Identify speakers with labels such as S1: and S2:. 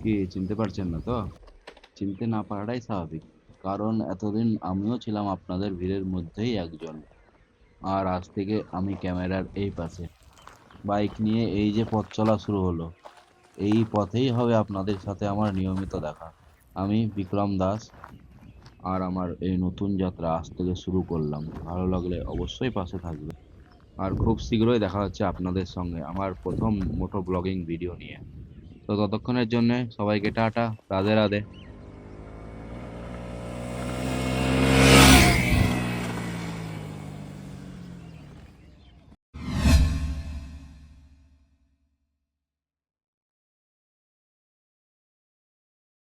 S1: কি চিনতে পারছেন না তো? চিনতে না পারাটাই স্বাভাবিক। কারণ এতদিন আমিও ছিলাম আপনাদের ভিড়ের মধ্যেই একজন। আর আজ থেকে আমি ক্যামেরার এই পাশে। বাইক নিয়ে এই যে পথ চলা শুরু হলো, এই পথেই হবে আপনাদের সাথে আমার নিয়মিত দেখা। আমি বিক্রম দাস, আর আমার এই নতুন যাত্রা আজ থেকে শুরু করলাম। ভালো লাগলে অবশ্যই পাশে থাকবে। আর খুব শীঘ্রই দেখা হচ্ছে আপনাদের সঙ্গে আমার প্রথম মোটো ব্লগিং ভিডিও নিয়ে। তো ততক্ষণের জন্য সবাইকে টাটা, রাধে রাধে।